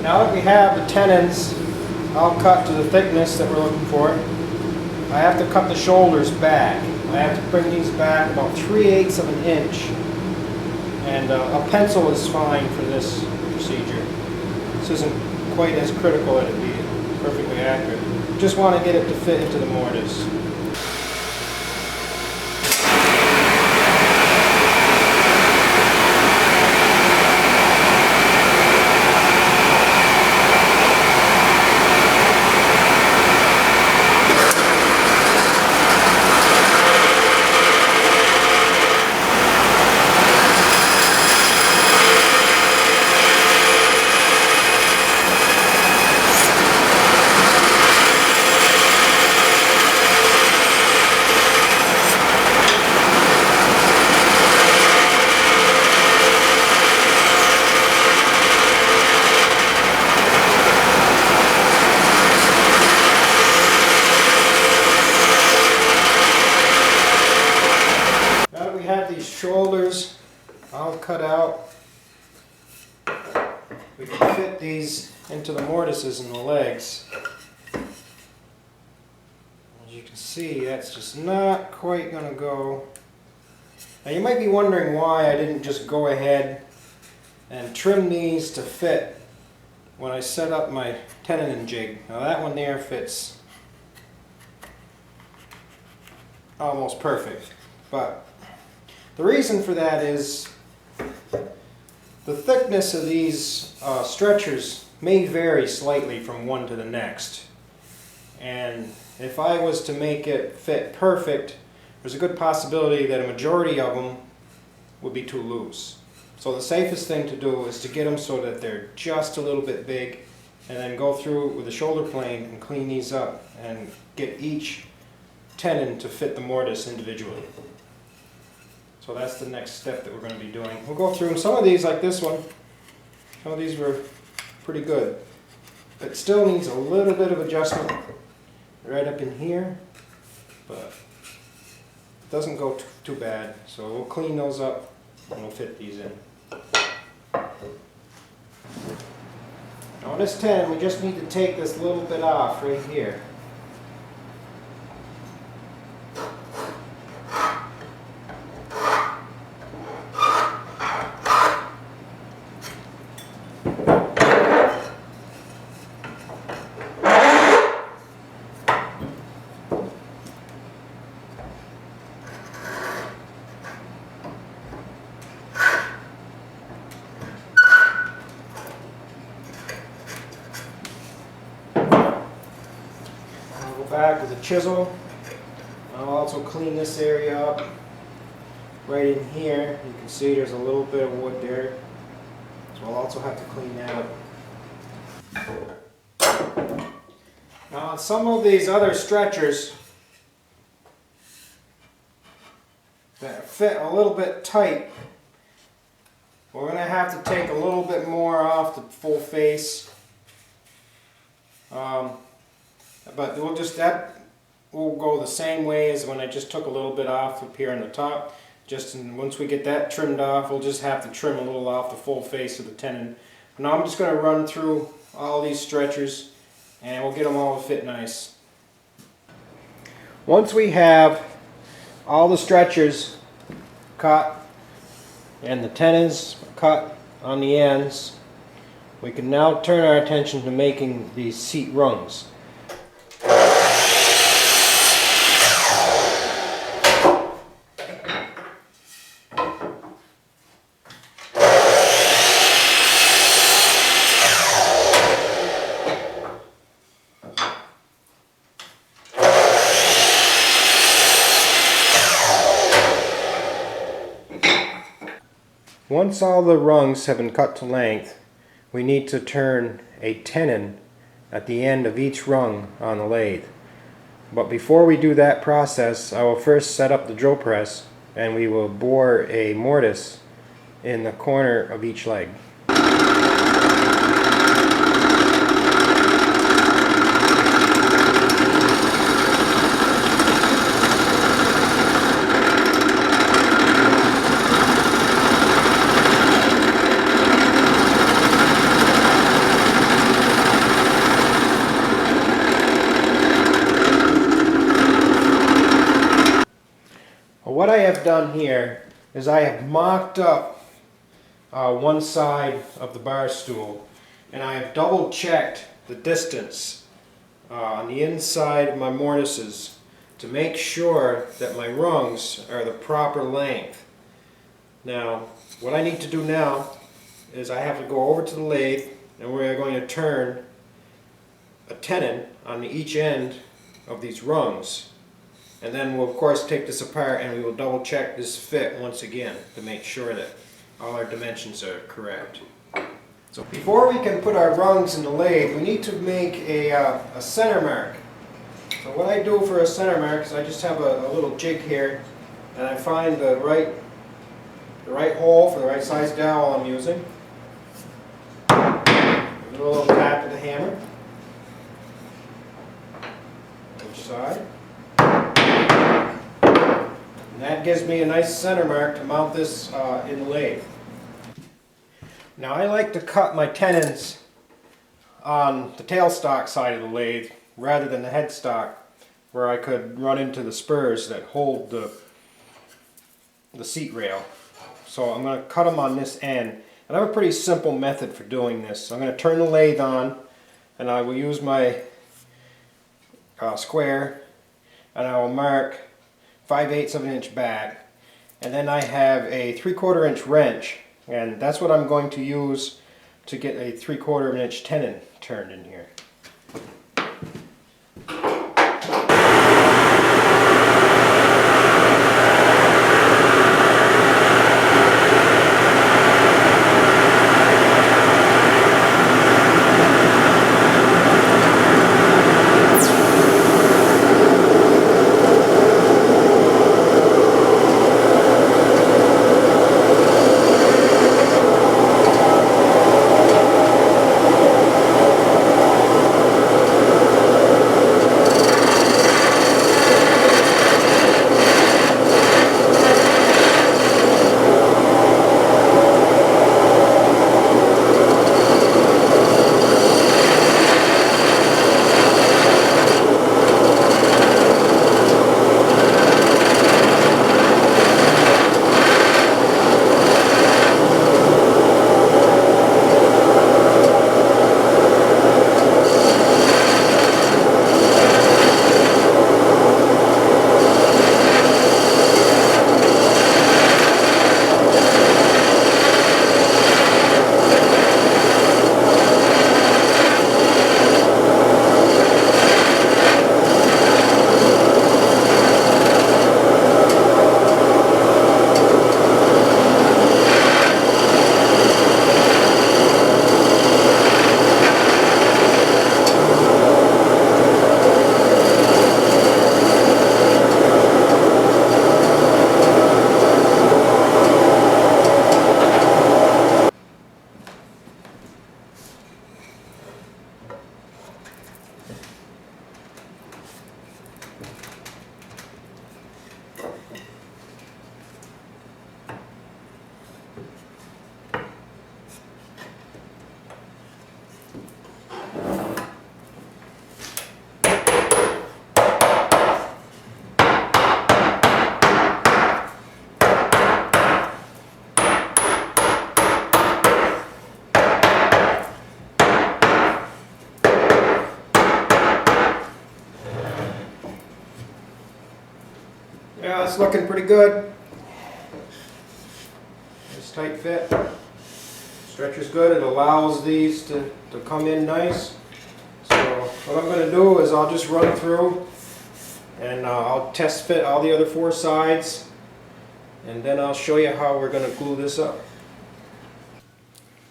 Now that we have the tenons all cut to the thickness that we're looking for, I have to cut the shoulders back. I have to bring these back about 3/8 of an inch. And a pencil is fine for this procedure. This isn't quite as critical as it be perfectly accurate. Just want to get it to fit into the mortise. Shoulders all cut out. We can fit these into the mortises in the legs. As you can see, that's just not quite going to go. Now you might be wondering why I didn't just go ahead and trim these to fit when I set up my tenon jig. Now that one there fits almost perfect, but the reason for that is the thickness of these stretchers may vary slightly from one to the next. And if I was to make it fit perfect, there's a good possibility that a majority of them would be too loose. So the safest thing to do is to get them so that they're just a little bit big, and then go through with the shoulder plane and clean these up and get each tenon to fit the mortise individually. So that's the next step that we're going to be doing. We'll go through, and some of these, like this one, some of these were pretty good. It still needs a little bit of adjustment right up in here, but it doesn't go too bad. So we'll clean those up and we'll fit these in. Now on this tenon, we just need to take this little bit off right here. Back with a chisel. I'll also clean this area up right in here. You can see there's a little bit of wood there, so I'll also have to clean that up. Now on some of these other stretchers that fit a little bit tight, we're going to have to take a little bit more off the full face. But that will go the same way as when I just took a little bit off up here on the top. Once we get that trimmed off, we'll just have to trim a little off the full face of the tenon. Now I'm just going to run through all these stretchers and we'll get them all to fit nice. Once we have all the stretchers cut and the tenons cut on the ends, we can now turn our attention to making these seat rungs. Once all the rungs have been cut to length, we need to turn a tenon at the end of each rung on the lathe. But before we do that process, I will first set up the drill press and we will bore a mortise in the corner of each leg. I have done here is I have mocked up one side of the bar stool, and I have double checked the distance on the inside of my mortises to make sure that my rungs are the proper length. Now, what I need to do now is I have to go over to the lathe, and we're going to turn a tenon on each end of these rungs. And then we'll of course take this apart and we will double check this fit once again to make sure that all our dimensions are correct. So before we can put our rungs in the lathe, we need to make a center mark. So what I do for a center mark is I just have a little jig here, and I find the right hole for the right size dowel I'm using. Give it a little tap with the hammer. Each side. And that gives me a nice center mark to mount this in the lathe. Now I like to cut my tenons on the tailstock side of the lathe rather than the headstock, where I could run into the spurs that hold the seat rail. So I'm going to cut them on this end. And I have a pretty simple method for doing this. So I'm going to turn the lathe on, and I will use my square, and I will mark 5/8 of an inch back, and then I have a 3/4 inch wrench, and that's what I'm going to use to get a 3/4 of an inch tenon turned in here. Yeah, it's looking pretty good. Nice tight fit. Stretcher's good. It allows these to come in nice. So what I'm going to do is I'll just run through and I'll test fit all the other 4 sides, and then I'll show you how we're going to glue this up.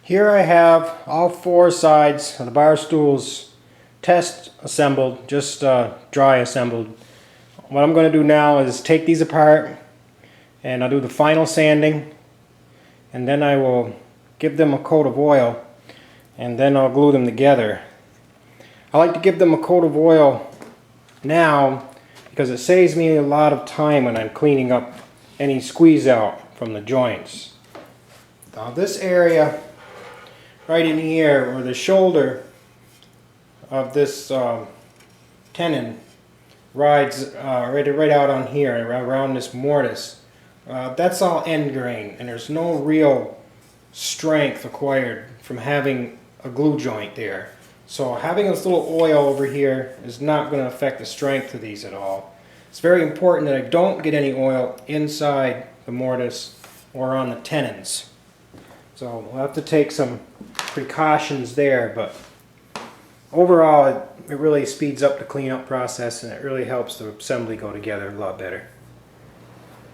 Here I have all 4 sides of the bar stools test assembled, just dry assembled. What I'm going to do now is take these apart, and I'll do the final sanding, and then I will give them a coat of oil, and then I'll glue them together. I like to give them a coat of oil now because it saves me a lot of time when I'm cleaning up any squeeze out from the joints. Now this area right in here, or the shoulder of this tenon, rides right out on here around this mortise. That's all end grain, and there's no real strength acquired from having a glue joint there. So having this little oil over here is not going to affect the strength of these at all. It's very important that I don't get any oil inside the mortise or on the tenons. So we'll have to take some precautions there, but overall it really speeds up the cleanup process and it really helps the assembly go together a lot better.